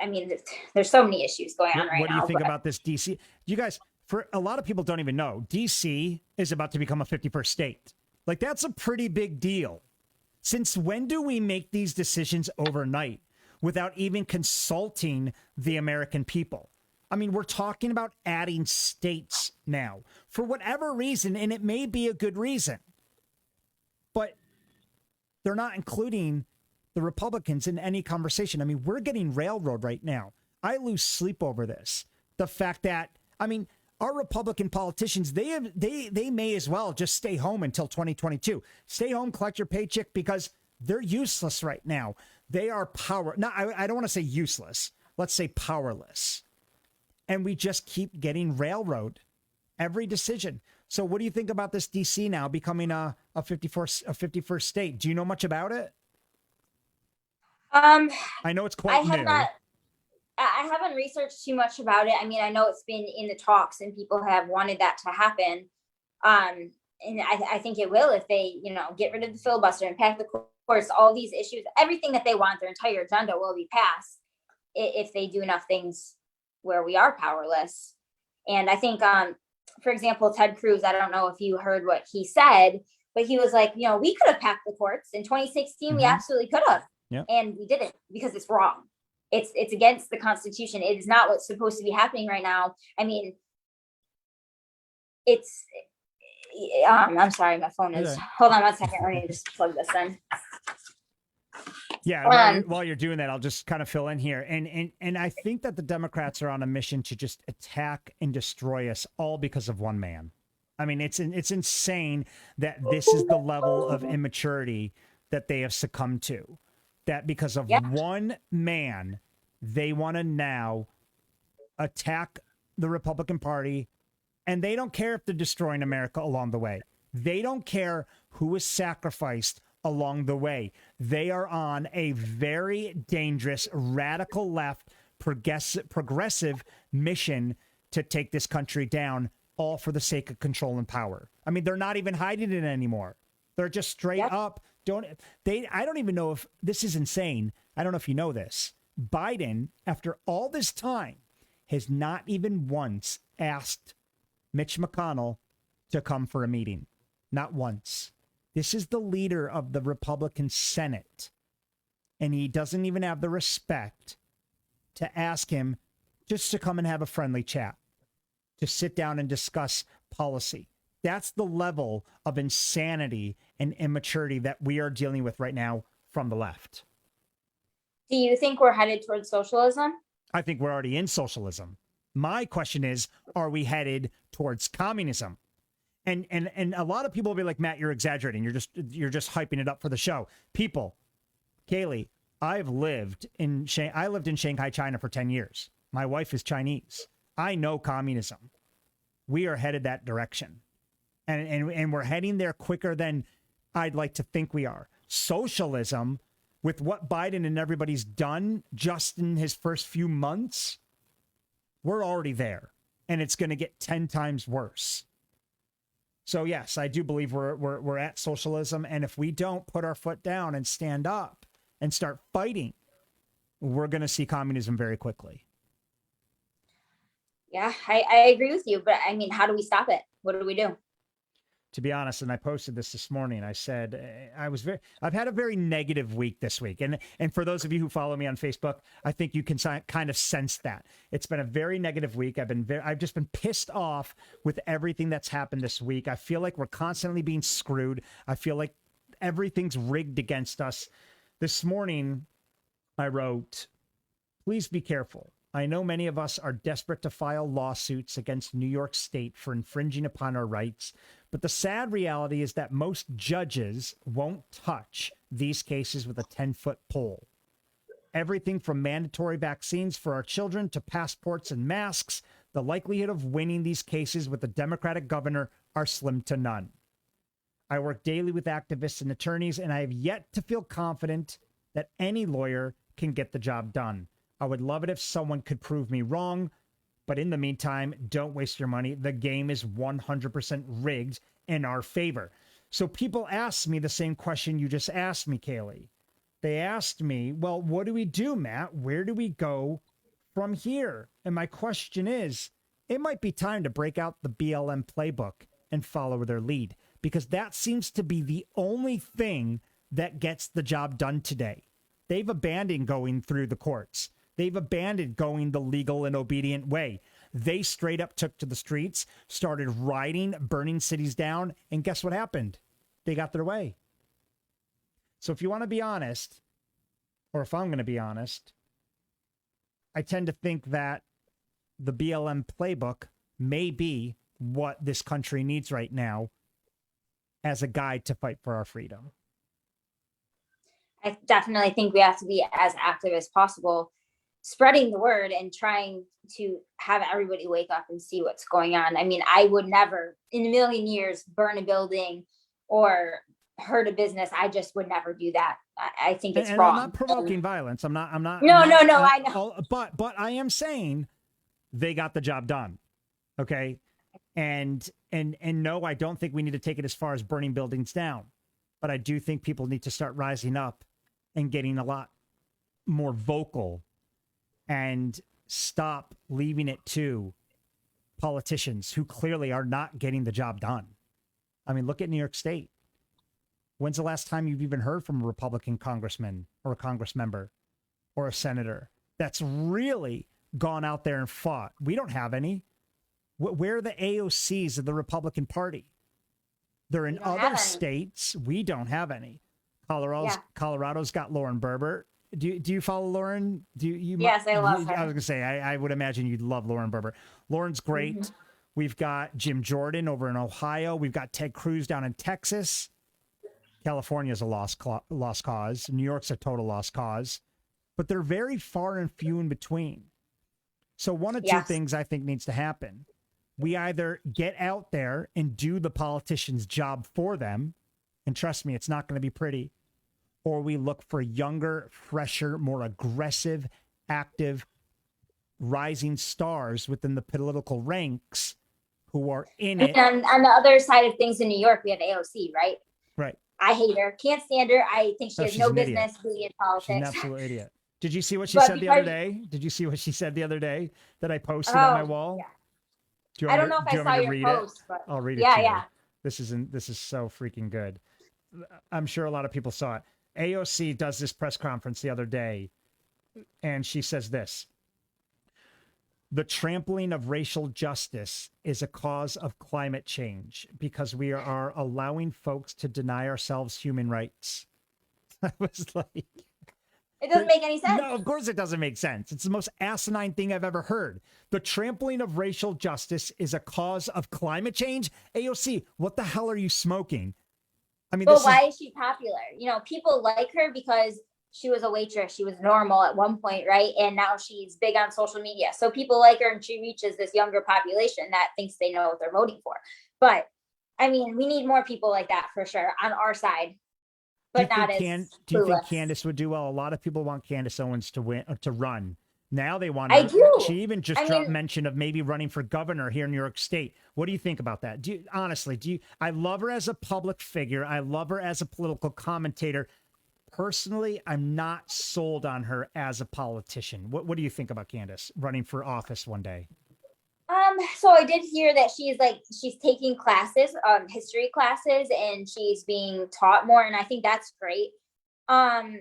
I mean, there's so many issues going on right now. What do you think about this, DC? You guys, for a lot of people don't even know, DC is about to become a 51st state. Like, that's a pretty big deal. Since when do we make these decisions overnight without even consulting the American people? I mean, we're talking about adding states now for whatever reason, and it may be a good reason. But they're not including the Republicans in any conversation. I mean, we're getting railroad right now. I lose sleep over this. The fact that, I mean, our Republican politicians, they may as well just stay home until 2022. Stay home, collect your paycheck, because they're useless right now. They are I don't want to say useless. Let's say powerless. And we just keep getting railroad every decision. So what do you think about this DC now becoming a 51st state? Do you know much about it? I know it's quite new. I haven't researched too much about it. I mean, I know it's been in the talks and people have wanted that to happen. And I think it will if they, you know, get rid of the filibuster and pack the courts, all these issues, everything that they want, their entire agenda will be passed if they do enough things where we are powerless. And I think, for example, Ted Cruz, I don't know if you heard what he said, but he was like, you know, we could have packed the courts in 2016. Mm-hmm. We absolutely could have. Yep. And we didn't because it's wrong. It's against the Constitution. It is not what's supposed to be happening right now. I mean, I'm sorry, my phone is. Yeah. Hold on 1 second. Let me just plug this in. Yeah, while you're doing that, I'll just kind of fill in here. And I think that the Democrats are on a mission to just attack and destroy us all because of one man. I mean, it's insane that this is the level of immaturity that they have succumbed to. That because of one man, they want to now attack the Republican Party, and they don't care if they're destroying America along the way. They don't care who is sacrificed along the way. They are on a very dangerous, radical left, progressive mission to take this country down, all for the sake of control and power. I mean, they're not even hiding it anymore. They're just straight up. I don't even know if this is insane. I don't know if you know this. Biden, after all this time, has not even once asked Mitch McConnell to come for a meeting. Not once. This is the leader of the Republican Senate. And he doesn't even have the respect to ask him just to come and have a friendly chat, to sit down and discuss policy. That's the level of insanity and immaturity that we are dealing with right now from the left. Do you think we're headed towards socialism? I think we're already in socialism. My question is, are we headed towards communism? And a lot of people will be like, Matt, you're exaggerating. You're just hyping it up for the show. People, Kaylee, I lived in Shanghai, China for 10 years. My wife is Chinese. I know communism. We are headed that direction. And we're heading there quicker than I'd like to think we are. socialism with what Biden and everybody's done just in his first few months, we're already there, and it's going to get 10 times worse. So yes, I do believe we're at socialism, and if we don't put our foot down and stand up and start fighting, we're going to see communism very quickly. Yeah, I agree with you, but I mean, how do we stop it? What do we do? To be honest, and I posted this morning, I said I've had a very negative week this week. And for those of you who follow me on Facebook, I think you can kind of sense that. It's been a very negative week. I've just been pissed off with everything that's happened this week. I feel like we're constantly being screwed. I feel like everything's rigged against us. This morning, I wrote, please be careful. I know many of us are desperate to file lawsuits against New York State for infringing upon our rights, but the sad reality is that most judges won't touch these cases with a 10-foot pole. Everything from mandatory vaccines for our children to passports and masks, the likelihood of winning these cases with a Democratic governor are slim to none. I work daily with activists and attorneys, and I have yet to feel confident that any lawyer can get the job done. I would love it if someone could prove me wrong, but in the meantime, don't waste your money. The game is 100% rigged in our favor. So people ask me the same question you just asked me, Kaylee. They asked me, well, what do we do, Matt? Where do we go from here? And my question is, it might be time to break out the BLM playbook and follow their lead, because that seems to be the only thing that gets the job done today. They've abandoned going through the courts. They've abandoned going the legal and obedient way. They straight up took to the streets, started rioting, burning cities down, and guess what happened? They got their way. So if you want to be honest, or if I'm going to be honest, I tend to think that the BLM playbook may be what this country needs right now as a guide to fight for our freedom. I definitely think we have to be as active as possible, spreading the word and trying to have everybody wake up and see what's going on. I mean, I would never in a million years burn a building or hurt a business. I just would never do that. I think it's wrong. I'm not provoking violence. I'm not. No, I know. But I am saying they got the job done. Okay. And no, I don't think we need to take it as far as burning buildings down, but I do think people need to start rising up and getting a lot more vocal and stop leaving it to politicians who clearly are not getting the job done. I mean, look at New York State. When's the last time you've even heard from a Republican congressman or a congress member or a senator that's really gone out there and fought? We don't have any. Where are the AOCs of the Republican Party? They're in other states. We don't have any. Colorado's got Lauren Berber. Do you follow Lauren? Yes, I love her. I was going to say, I would imagine you'd love Lauren Berber. Lauren's great. Mm-hmm. We've got Jim Jordan over in Ohio. We've got Ted Cruz down in Texas. California's a lost cause. New York's a total lost cause. But they're very far and few in between. So one of two things I think needs to happen. We either get out there and do the politician's job for them, and trust me, it's not going to be pretty, or we look for younger, fresher, more aggressive, active, rising stars within the political ranks who are in it. And on the other side of things in New York, we have AOC, right? Right. I hate her. Can't stand her. I think she has no business being in politics. She's an absolute idiot. Did you see what she said the other day? Did you see what she said the other day that I posted on my wall? Yeah. I don't know if I saw your post, but I'll read it to you. This is so freaking good. I'm sure a lot of people saw it. AOC does this press conference the other day, and she says this: the trampling of racial justice is a cause of climate change because we are allowing folks to deny ourselves human rights. I was like, it doesn't make any sense. No, of course it doesn't make sense. It's the most asinine thing I've ever heard. The trampling of racial justice is a cause of climate change. AOC, what the hell are you smoking? I mean, but why is she popular? You know, people like her because she was a waitress. She was normal at one point, right? And now she's big on social media. So people like her, and she reaches this younger population that thinks they know what they're voting for. But I mean, we need more people like that for sure on our side. but not as Do you think clueless. Candace would do well? A lot of people want Candace Owens to win to run. Now they want I her. do. She even just I dropped mean, mention of maybe running for governor here in New York State. What do you think about that? Honestly, I love her as a public figure. I love her as a political commentator. Personally, I'm not sold on her as a politician. What do you think about Candace running for office one day? so I did hear that she's taking classes, history classes, and she's being taught more, and I think that's great. Um,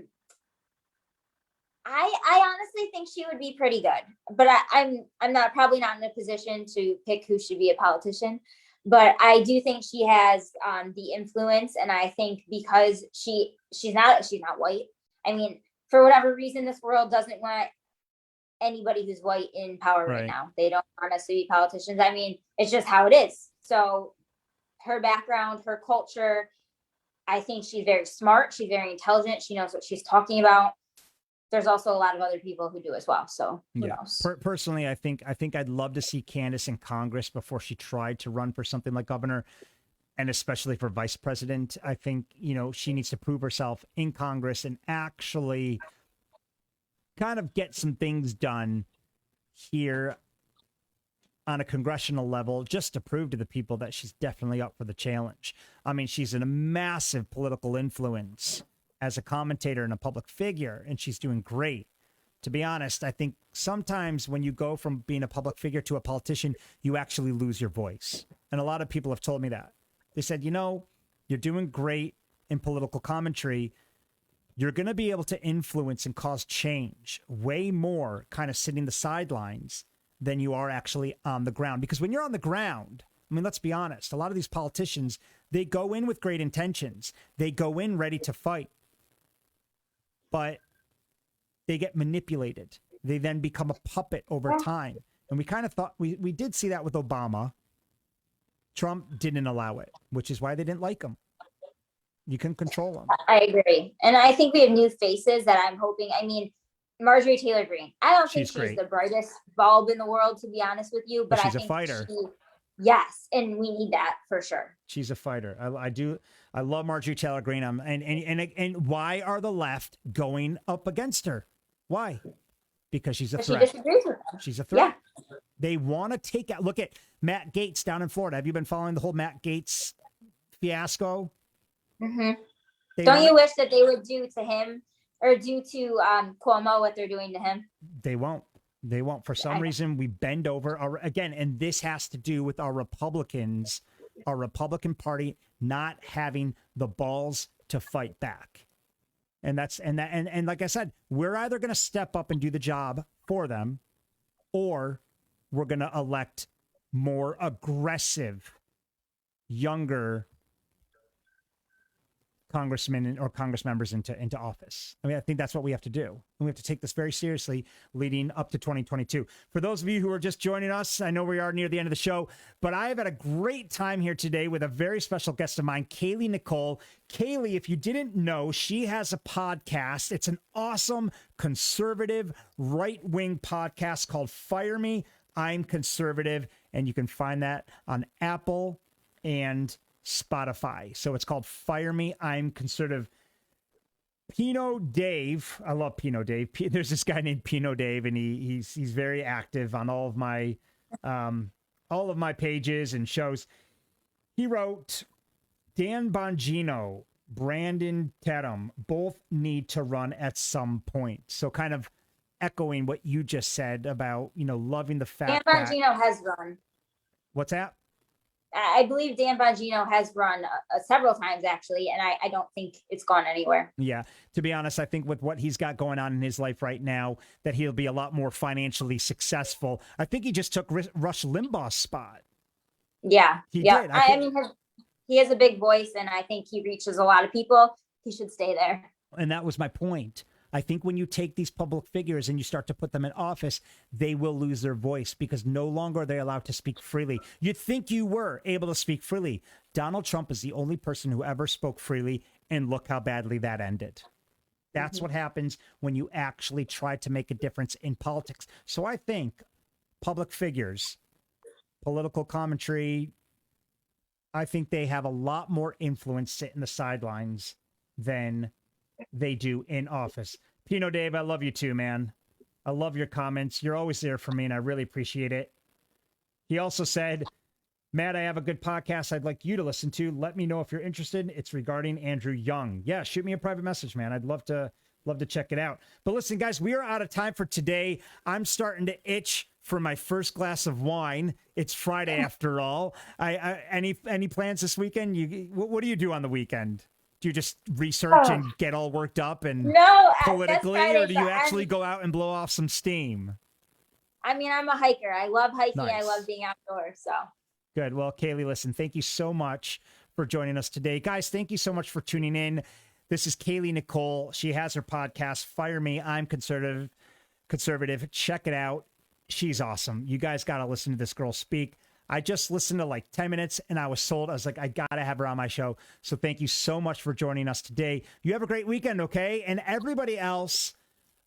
I honestly think she would be pretty good, but I'm not probably not in a position to pick who should be a politician. But I do think she has the influence, and I think because she's not white. I mean, for whatever reason, this world doesn't want anybody who's white in power right now. They don't want us to be politicians. I mean, it's just how it is. So her background, her culture, I think she's very smart. She's very intelligent. She knows what she's talking about. There's also a lot of other people who do as well. So who knows? Personally, I think I'd love to see Candace in Congress before she tried to run for something like governor, and especially for vice president. I think, she needs to prove herself in Congress and actually kind of get some things done here on a congressional level just to prove to the people that she's definitely up for the challenge. I mean, she's a massive political influence as a commentator and a public figure, and she's doing great. To be honest, I think sometimes when you go from being a public figure to a politician, you actually lose your voice. And a lot of people have told me that. They said, you're doing great in political commentary. You're going to be able to influence and cause change way more kind of sitting the sidelines than you are actually on the ground. Because when you're on the ground, I mean, let's be honest, a lot of these politicians, they go in with great intentions. They go in ready to fight. But they get manipulated. They then become a puppet over time. And we kind of thought, we did see that with Obama. Trump didn't allow it, which is why they didn't like him. You can control them. I agree. And I think we have new faces that I'm hoping. I mean, Marjorie Taylor Greene. I don't think she's the brightest bulb in the world, to be honest with you. But she's I think a fighter. Yes, and we need that for sure. She's a fighter. I love Marjorie Taylor Greene. And why are the left going up against her? Why? Because she's a threat. She disagrees with them. She's a threat. Yeah. They want to take out. Look at Matt Gaetz down in Florida. Have you been following the whole Matt Gaetz fiasco? Mm-hmm. Don't you wish that they would do to him or do to Cuomo what they're doing to him? They won't. They won't. For some reason, we bend over again, and this has to do with our Republicans, our Republican Party not having the balls to fight back. And like I said, we're either going to step up and do the job for them, or we're going to elect more aggressive, younger congressmen or congress members into office. I mean, I think that's what we have to do. And we have to take this very seriously leading up to 2022. For those of you who are just joining us, I know we are near the end of the show, but I have had a great time here today with a very special guest of mine, Kaylee Nicole. Kaylee, if you didn't know, she has a podcast. It's an awesome conservative right-wing podcast called Fire Me, I'm Conservative. And you can find that on Apple and Spotify. So it's called Fire Me, I'm Conservative. Pinot Dave, I love Pinot Dave. There's this guy named Pinot Dave, and he's very active on all of my pages and shows. He wrote, Dan Bongino, Brandon Tatum both need to run at some point. So kind of echoing what you just said about, loving the fact Dan Bongino has run. What's that? I believe Dan Bongino has run several times, actually, and I don't think it's gone anywhere. Yeah. To be honest, I think with what he's got going on in his life right now, that he'll be a lot more financially successful. I think he just took Rush Limbaugh's spot. Yeah. He did. I mean, he has a big voice, and I think he reaches a lot of people. He should stay there. And that was my point. I think when you take these public figures and you start to put them in office, they will lose their voice because no longer are they allowed to speak freely. You'd think you were able to speak freely. Donald Trump is the only person who ever spoke freely, and look how badly that ended. That's what happens when you actually try to make a difference in politics. So I think public figures, political commentary, I think they have a lot more influence sitting the sidelines than they do in office. Pino Dave, I love you too, man. I love your comments. You're always there for me, and I really appreciate it. He also said, Matt, I have a good podcast I'd like you to listen to. Let me know if you're interested. It's regarding Andrew Young. Yeah, shoot me a private message, man. I'd love to check it out. But listen, guys, we are out of time for today. I'm starting to itch for my first glass of wine. It's Friday after all. Any plans this weekend? What do you do on the weekend? Do you just research and get all worked up and politically, or do you actually go out and blow off some steam? I mean, I'm a hiker. I love hiking. Nice. I love being outdoors. So good. Well, Kaylee, listen, thank you so much for joining us today. Guys, thank you so much for tuning in. This is Kaylee Nicole. She has her podcast, Fire Me, I'm Conservative. Check it out. She's awesome. You guys got to listen to this girl speak. I just listened to like 10 minutes and I was sold. I was like, I got to have her on my show. So thank you so much for joining us today. You have a great weekend, okay? And everybody else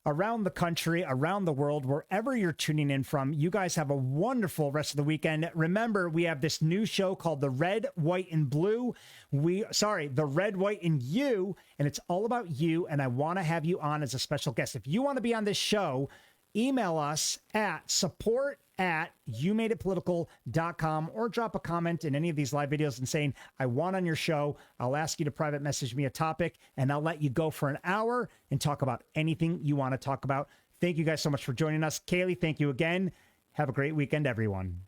around the country, around the world, wherever you're tuning in from, you guys have a wonderful rest of the weekend. Remember, we have this new show called The Red, White, and Blue. The Red, White, and You, and it's all about you, and I want to have you on as a special guest. If you want to be on this show, email us at support@youmadeitpolitical.com or drop a comment in any of these live videos and saying, I want on your show. I'll ask you to private message me a topic and I'll let you go for an hour and talk about anything you want to talk about. Thank you guys so much for joining us. Kaylee, thank you again. Have a great weekend, everyone.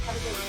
have a good